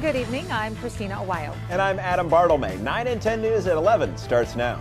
Good evening, I'm rhysforyou. And I'm Adam Bartlemay. 9 and 10 News at 11 starts now.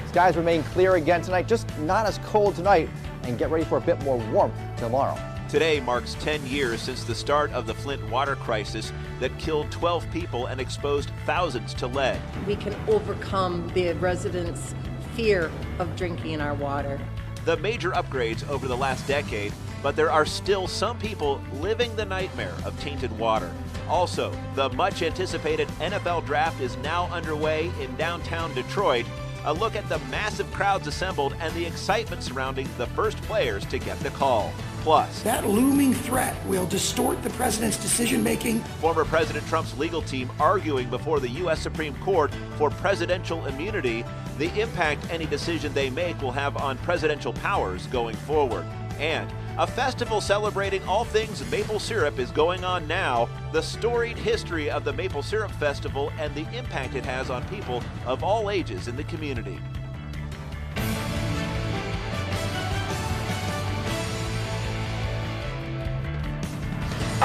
Skies remain clear again tonight, just not as cold tonight, and get ready for a bit more warmth tomorrow. Today marks 10 years since the start of the Flint water crisis that killed 12 people and exposed thousands to lead. We can overcome the residents' fear of drinking our water. The major upgrades over the last decade, but there are still some people living the nightmare of tainted water. Also, the much anticipated NFL draft is now underway in downtown Detroit. A look at the massive crowds assembled and the excitement surrounding the first players to get the call. Plus, that looming threat will distort the president's decision-making. Former President Trump's legal team arguing before the U.S. Supreme Court for presidential immunity. The impact any decision they make will have on presidential powers going forward. And a festival celebrating all things maple syrup is going on now. The storied history of the Maple Syrup Festival and the impact it has on people of all ages in the community.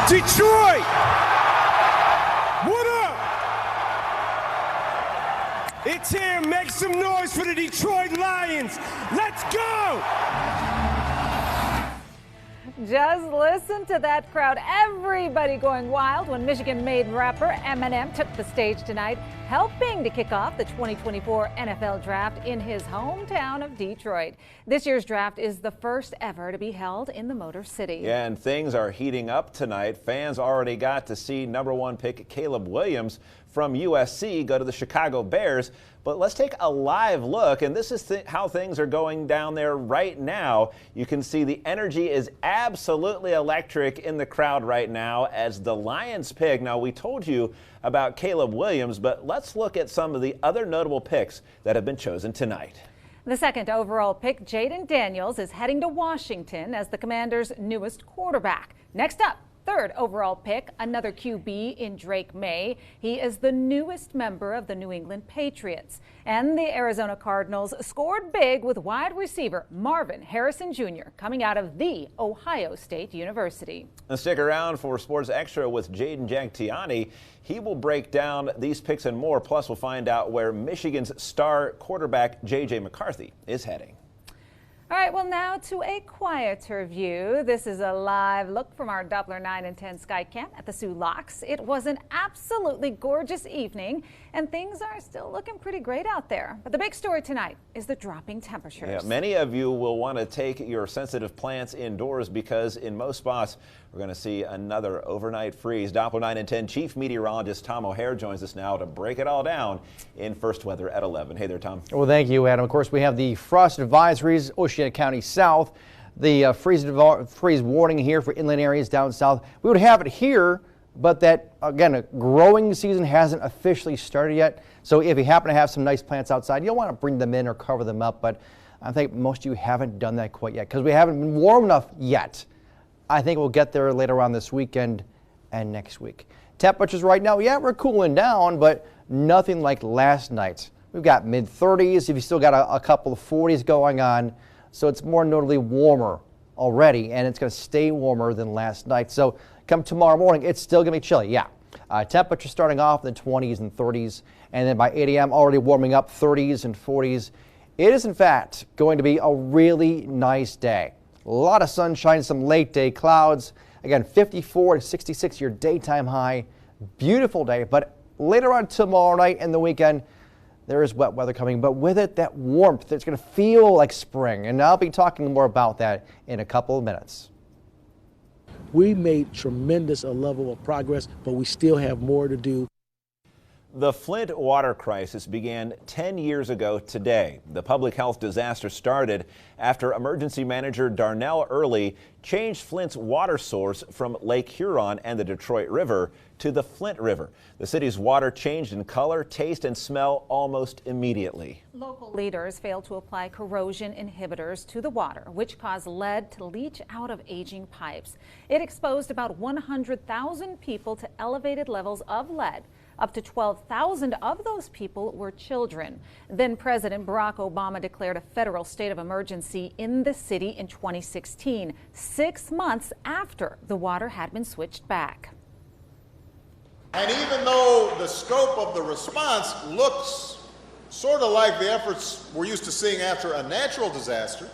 Detroit! What up? It's here. Make some noise for the Detroit Lions. Let's go! Just listen to that crowd. Everybody going wild when Michigan-made rapper Eminem took the stage tonight, helping to kick off the 2024 NFL Draft in his hometown of Detroit. This year's draft is the first ever to be held in the Motor City. Yeah, and things are heating up tonight. Fans already got to see #1 pick Caleb Williams from USC go to the Chicago Bears. But let's take a live look, and this is how things are going down there right now. You can see the energy is absolutely electric in the crowd right now as the Lions pick. Now, we told you about Caleb Williams, but let's look at some of the other notable picks that have been chosen tonight. The second overall pick, Jaden Daniels, is heading to Washington as the Commanders' newest quarterback. Next up, third overall pick, another QB in Drake May. He is the newest member of the New England Patriots. And the Arizona Cardinals scored big with wide receiver Marvin Harrison Jr. coming out of The Ohio State University. And stick around for Sports Extra with Jaden Jactiani. He will break down these picks and more. Plus, we'll find out where Michigan's star quarterback J.J. McCarthy is heading. All right, well, now to a quieter view. This is a live look from our Doppler 9 and 10 sky cam at the Soo Locks. It was an absolutely gorgeous evening, and things are still looking pretty great out there. But the big story tonight is the dropping temperatures. Yeah, many of you will want to take your sensitive plants indoors because in most spots we're going to see another overnight freeze. Doppler 9 and 10 Chief Meteorologist Tom O'Hare joins us now to break it all down in First Weather at 11. Hey there, Tom. Well, thank you, Adam. Of course, we have the frost advisories, Oceana County South, the freeze warning here for inland areas down south. We would have it here, but that, again, a growing season hasn't officially started yet. So if you happen to have some nice plants outside, you don't want to bring them in or cover them up. But I think most of you haven't done that quite yet because we haven't been warm enough yet. I think we'll get there later on this weekend and next week. Temperatures right now, yeah, we're cooling down, but nothing like last night. We've got mid-30s. If you still got a couple of 40s going on, so it's more notably warmer already, and it's going to stay warmer than last night. So come tomorrow morning, it's still going to be chilly, yeah. Temperature starting off in the 20s and 30s, and then by 8 a.m. already warming up 30s and 40s. It is, in fact, going to be a really nice day. A lot of sunshine, some late day clouds. Again, 54 to 66 your daytime high. Beautiful day, but later on tomorrow night and the weekend, there is wet weather coming, but with it, that warmth, it's going to feel like spring. And I'll be talking more about that in a couple of minutes. We made tremendous level of progress, but we still have more to do. The Flint water crisis began 10 years ago today. The public health disaster started after emergency manager Darnell Early changed Flint's water source from Lake Huron and the Detroit River to the Flint River. The city's water changed in color, taste, and smell almost immediately. Local leaders failed to apply corrosion inhibitors to the water, which caused lead to leach out of aging pipes. It exposed about 100,000 people to elevated levels of lead. Up to 12,000 of those people were children. Then President Barack Obama declared a federal state of emergency in the city in 2016, 6 months after the water had been switched back. And even though the scope of the response looks sort of like the efforts we're used to seeing after a natural disaster,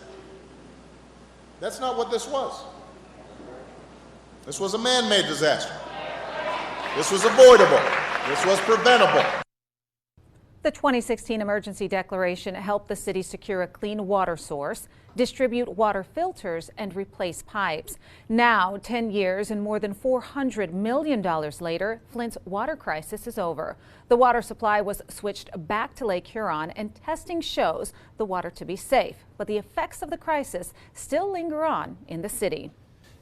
that's not what this was. This was a man-made disaster. This was avoidable. This was preventable. The 2016 emergency declaration helped the city secure a clean water source, distribute water filters, and replace pipes. Now, 10 years and more than $400 million later, Flint's water crisis is over. The water supply was switched back to Lake Huron, and testing shows the water to be safe. But the effects of the crisis still linger on in the city.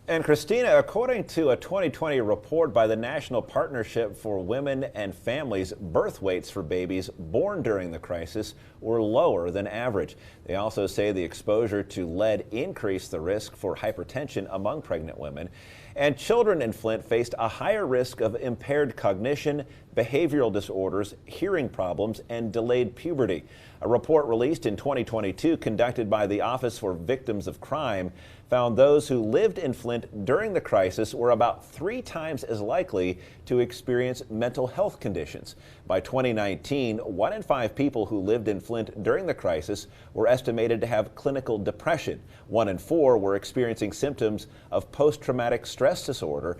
And Christina, according to a 2020 report by the National Partnership for Women and Families, birth weights for babies born during the crisis were lower than average. They also say the exposure to lead increased the risk for hypertension among pregnant women. And children in Flint faced a higher risk of impaired cognition, behavioral disorders, hearing problems, and delayed puberty. A report released in 2022 conducted by the Office for Victims of Crime found those who lived in Flint during the crisis were about 3 times as likely to experience mental health conditions. By 2019, 1 in 5 people who lived in Flint during the crisis were estimated to have clinical depression. 1 in 4 were experiencing symptoms of post-traumatic stress disorder,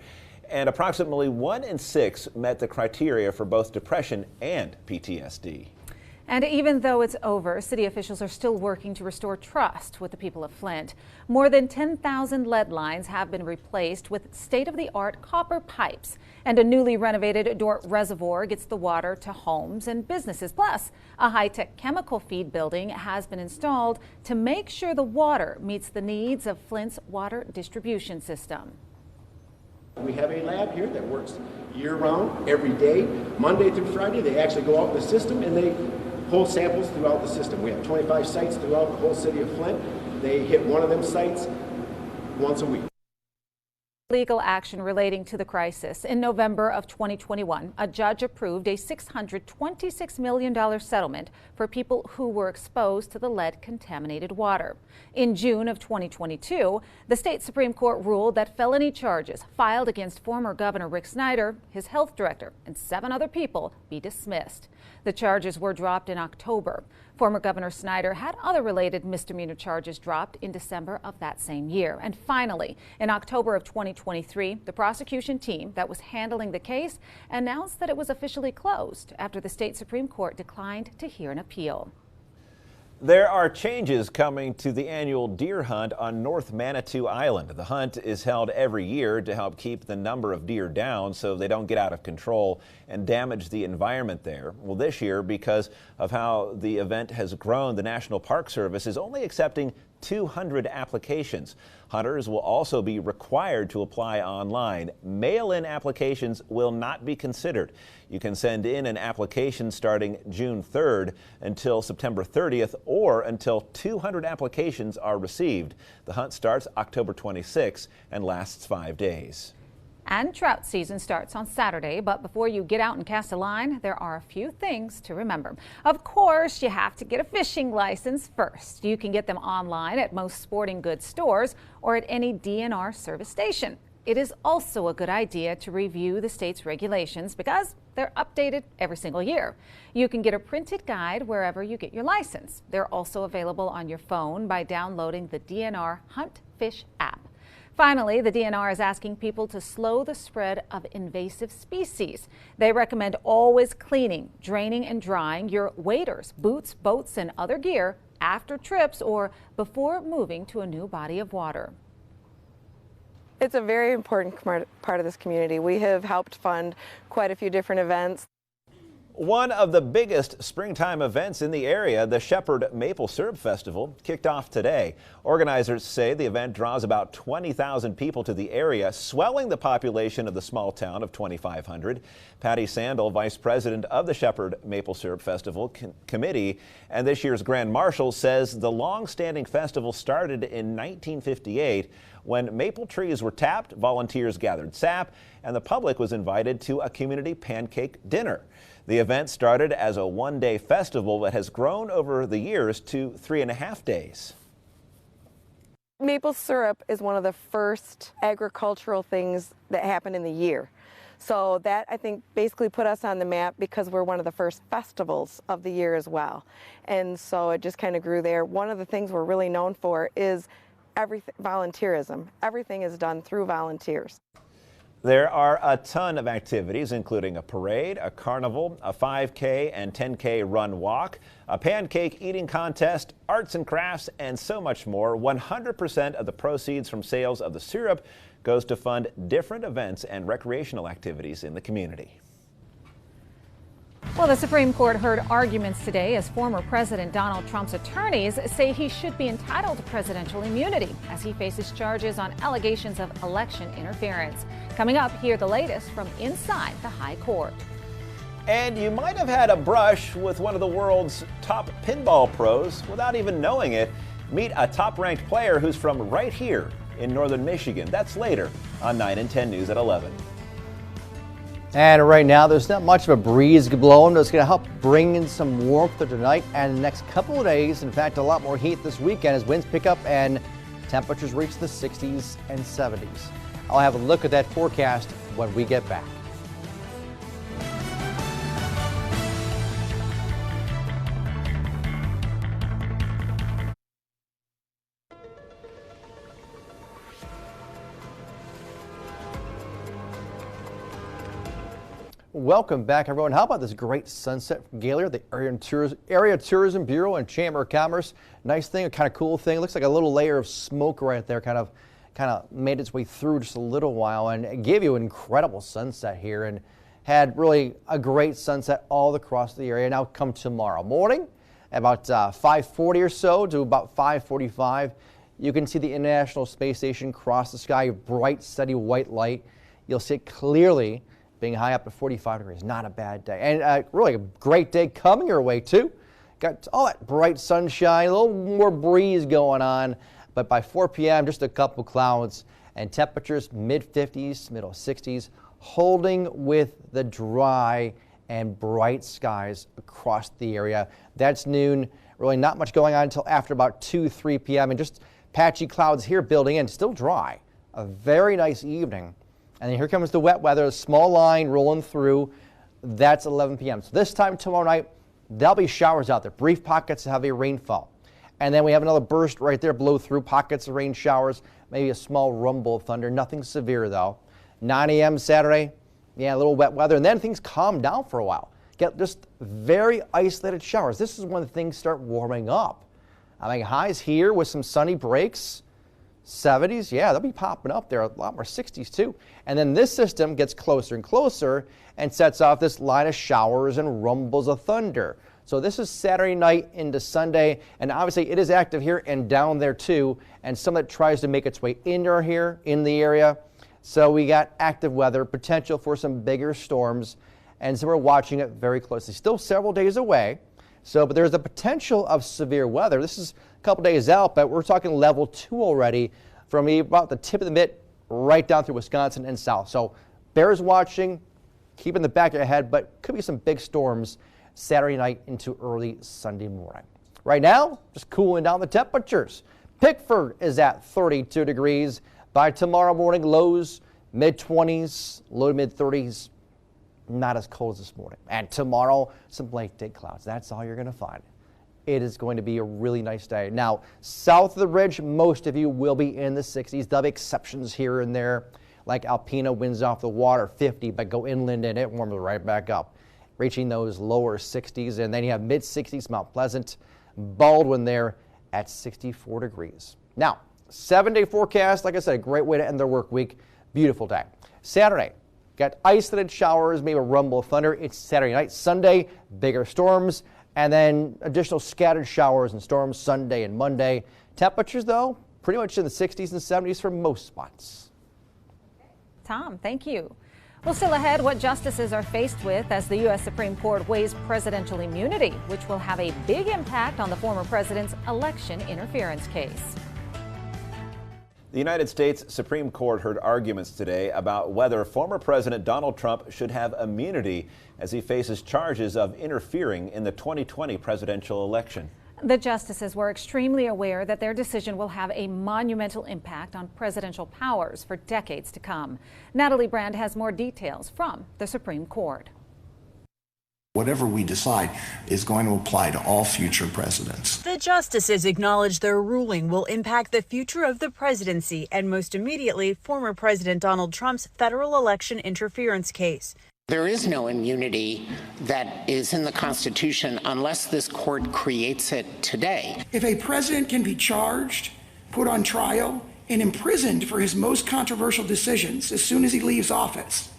and approximately 1 in 6 met the criteria for both depression and PTSD. And even though it's over, city officials are still working to restore trust with the people of Flint. More than 10,000 lead lines have been replaced with state-of-the-art copper pipes. And a newly renovated Dort reservoir gets the water to homes and businesses. Plus, a high-tech chemical feed building has been installed to make sure the water meets the needs of Flint's water distribution system. We have a lab here that works year-round, every day, Monday through Friday. They actually go out in the system and they pull samples throughout the system. We have 25 sites throughout the whole city of Flint. They hit one of them sites once a week. Legal action relating to the crisis. In November of 2021, a judge approved a $626 million settlement for people who were exposed to the lead-contaminated water. In June of 2022, the state Supreme Court ruled that felony charges filed against former Governor Rick Snyder, his health director, and 7 other people be dismissed. The charges were dropped in October. Former Governor Snyder had other related misdemeanor charges dropped in December of that same year. And finally, in October of 2023, the prosecution team that was handling the case announced that it was officially closed after the state Supreme Court declined to hear an appeal. There are changes coming to the annual deer hunt on North Manitou Island. The hunt is held every year to help keep the number of deer down so they don't get out of control and damage the environment there. Well, this year, because of how the event has grown, the National Park Service is only accepting 200 applications. Hunters will also be required to apply online. Mail-in applications will not be considered. You can send in an application starting June 3rd until September 30th or until 200 applications are received. The hunt starts October 26th and lasts 5 days. And trout season starts on Saturday, but before you get out and cast a line, there are a few things to remember. Of course, you have to get a fishing license first. You can get them online at most sporting goods stores or at any DNR service station. It is also a good idea to review the state's regulations because they're updated every single year. You can get a printed guide wherever you get your license. They're also available on your phone by downloading the DNR Hunt Fish app. Finally, the DNR is asking people to slow the spread of invasive species. They recommend always cleaning, draining, and drying your waders, boots, boats, and other gear after trips or before moving to a new body of water. It's a very important part of this community. We have helped fund quite a few different events. One of the biggest springtime events in the area, the Shepherd Maple Syrup Festival, kicked off today. Organizers say the event draws about 20,000 people to the area, swelling the population of the small town of 2,500. Patty Sandel, vice president of the Shepherd Maple Syrup Festival Committee and this year's Grand Marshal, says the long-standing festival started in 1958 when maple trees were tapped, volunteers gathered sap, and the public was invited to a community pancake dinner. The event started as a one-day festival that has grown over the years to 3.5 days. Maple syrup is one of the first agricultural things that happen in the year. So that, I think, basically put us on the map because we're one of the first festivals of the year as well. And so it just kind of grew there. One of the things we're really known for is volunteerism. Everything is done through volunteers. There are a ton of activities, including a parade, a carnival, a 5K and 10K run walk, a pancake eating contest, arts and crafts, and so much more. 100% of the proceeds from sales of the syrup goes to fund different events and recreational activities in the community. Well, the Supreme Court heard arguments today as former President Donald Trump's attorneys say he should be entitled to presidential immunity as he faces charges on allegations of election interference. Coming up, hear the latest from inside the High Court. And you might have had a brush with one of the world's top pinball pros without even knowing it. Meet a top-ranked player who's from right here in northern Michigan. That's later on 9 and 10 News at 11. And right now, there's not much of a breeze blowing. It's going to help bring in some warmth for tonight and the next couple of days. In fact, a lot more heat this weekend as winds pick up and temperatures reach the 60s and 70s. I'll have a look at that forecast when we get back. Welcome back, everyone. How about this great sunset from Gaylor, the Area Tourism Bureau and Chamber of Commerce? Nice thing, a kind of cool thing. It looks like a little layer of smoke right there, kind of made its way through just a little while, and it gave you an incredible sunset here, and had really a great sunset all across the area. Now come tomorrow morning, about 5:40 or so to about 5:45, you can see the International Space Station cross the sky, bright, steady white light. You'll see it clearly. Being high up to 45 degrees, not a bad day. And really a great day coming your way too. Got all that bright sunshine, a little more breeze going on, but by 4 p.m. just a couple clouds and temperatures mid-50s, middle 60s, holding with the dry and bright skies across the area. That's noon. Really not much going on until after about 2-3 p.m. and just patchy clouds here building in, still dry. A very nice evening. And then here comes the wet weather, a small line rolling through. That's 11 p.m. So this time tomorrow night, there'll be showers out there, brief pockets of heavy rainfall. And then we have another burst right there, blow through, pockets of rain showers, maybe a small rumble of thunder, nothing severe though. 9 a.m. Saturday, yeah, a little wet weather, and then things calm down for a while. Get just very isolated showers. This is when things start warming up. I mean, highs here with some sunny breaks. 70s, yeah, they'll be popping up there, a lot more 60s too. And then this system gets closer and closer and sets off this line of showers and rumbles of thunder. So this is Saturday night into Sunday, and obviously it is active here and down there too, and some of it tries to make its way into here in the area. So we got active weather, potential for some bigger storms, and so we're watching it very closely. Still several days away, but there's the potential of severe weather. This is a couple days out, but we're talking level 2 already from about the tip of the mitt right down through Wisconsin and south. So bears watching, keep in the back of your head, but could be some big storms Saturday night into early Sunday morning. Right now, just cooling down the temperatures. Pickford is at 32 degrees. By tomorrow morning, lows mid-20s, low to mid-30s. Not as cold as this morning. And tomorrow, some late day clouds. That's all you're going to find. It is going to be a really nice day. Now, south of the ridge, most of you will be in the 60s. There'll be exceptions here and there, like Alpena, winds off the water 50, but go inland and it warms right back up, reaching those lower 60s. And then you have mid-60s, Mount Pleasant, Baldwin there at 64 degrees. Now, 7-day forecast, like I said, a great way to end their work week. Beautiful day. Saturday. Got isolated showers, maybe a rumble of thunder. It's Saturday night. Sunday, bigger storms, and then additional scattered showers and storms Sunday and Monday. Temperatures, though, pretty much in the 60s and 70s for most spots. Tom, thank you. Well, still ahead, what justices are faced with as the U.S. Supreme Court weighs presidential immunity, which will have a big impact on the former president's election interference case. The United States Supreme Court heard arguments today about whether former President Donald Trump should have immunity as he faces charges of interfering in the 2020 presidential election. The justices were extremely aware that their decision will have a monumental impact on presidential powers for decades to come. Natalie Brand has more details from the Supreme Court. Whatever we decide is going to apply to all future presidents. The justices acknowledge their ruling will impact the future of the presidency and most immediately former President Donald Trump's federal election interference case. There is no immunity that is in the Constitution unless this court creates it today. If a president can be charged, put on trial, and imprisoned for his most controversial decisions as soon as he leaves office,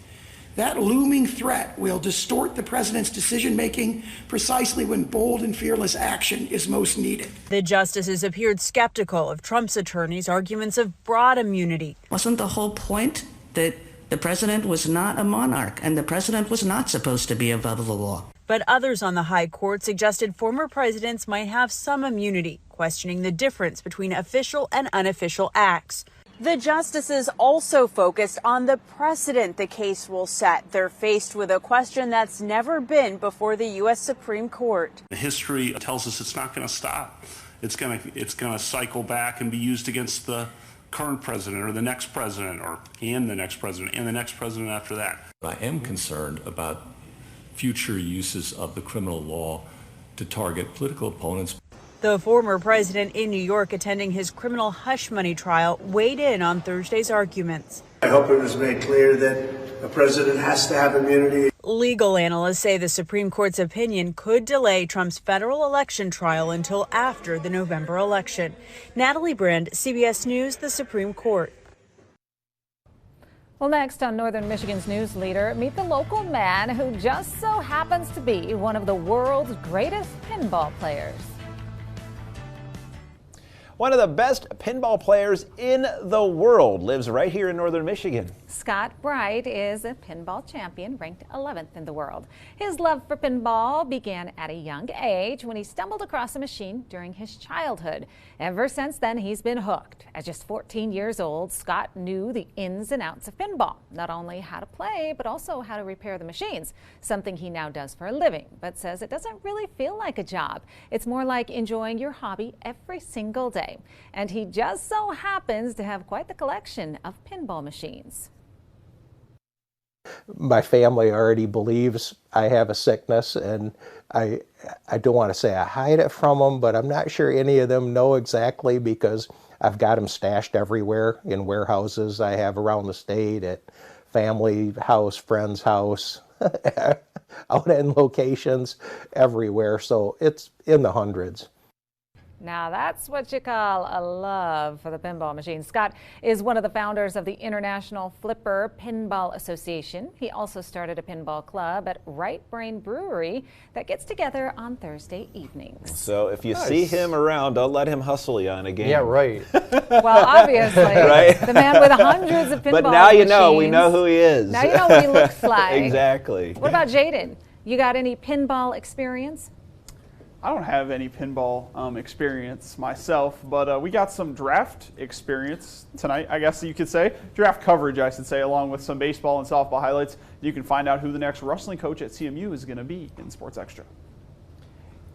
that looming threat will distort the president's decision-making precisely when bold and fearless action is most needed. The justices appeared skeptical of Trump's attorneys' arguments of broad immunity. Wasn't the whole point that the president was not a monarch and the president was not supposed to be above the law? But others on the high court suggested former presidents might have some immunity, questioning the difference between official and unofficial acts. The justices also focused on the precedent the case will set. They're faced with a question that's never been before the U.S. Supreme Court. History tells us it's not going to stop. It's going to cycle back and be used against the current president or the next president and the next president and the next president after that. I am concerned about future uses of the criminal law to target political opponents. The former president in New York attending his criminal hush money trial weighed in on Thursday's arguments. I hope it was made clear that a president has to have immunity. Legal analysts say the Supreme Court's opinion could delay Trump's federal election trial until after the November election. Natalie Brand, CBS News, the Supreme Court. Well, next on Northern Michigan's News Leader, meet the local man who just so happens to be one of the world's greatest pinball players. One of the best pinball players in the world lives right here in Northern Michigan. Scott Bright is a pinball champion, ranked 11th in the world. His love for pinball began at a young age when he stumbled across a machine during his childhood. Ever since then, he's been hooked. At just 14 years old, Scott knew the ins and outs of pinball, not only how to play, but also how to repair the machines, something he now does for a living, but says it doesn't really feel like a job. It's more like enjoying your hobby every single day. And he just so happens to have quite the collection of pinball machines. My family already believes I have a sickness, and I don't want to say I hide it from them, but I'm not sure any of them know exactly because I've got them stashed everywhere in warehouses I have around the state, at family house, friend's house, out in locations everywhere. So it's in the hundreds. Now that's what you call a love for the pinball machine. Scott is one of the founders of the International Flipper Pinball Association. He also started a pinball club at Right Brain Brewery that gets together on Thursday evenings. So if you see him around, don't let him hustle you on a game. Yeah, right. Well, obviously, right? The man with hundreds of pinball machines. But now you know, we know who he is. Now you know what he looks like. Exactly. What about Jaden? You got any pinball experience? I don't have any pinball experience myself, but we got some draft experience tonight, I guess you could say. Draft coverage, I should say, along with some baseball and softball highlights. You can find out who the next wrestling coach at CMU is going to be in Sports Extra.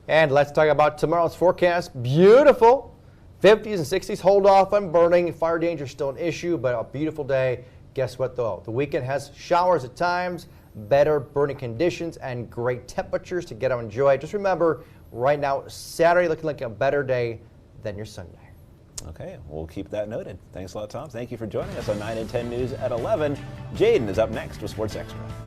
And let's talk about tomorrow's forecast. Beautiful. 50s and 60s. Hold off on burning. Fire danger is still an issue, but a beautiful day. Guess what, though? The weekend has showers at times, better burning conditions, and great temperatures to get out and enjoy. Just remember, right now, Saturday looking like a better day than your Sunday. Okay, we'll keep that noted. Thanks a lot, Tom. Thank you for joining us on 9 and 10 News at 11. Jaden is up next with Sports Extra.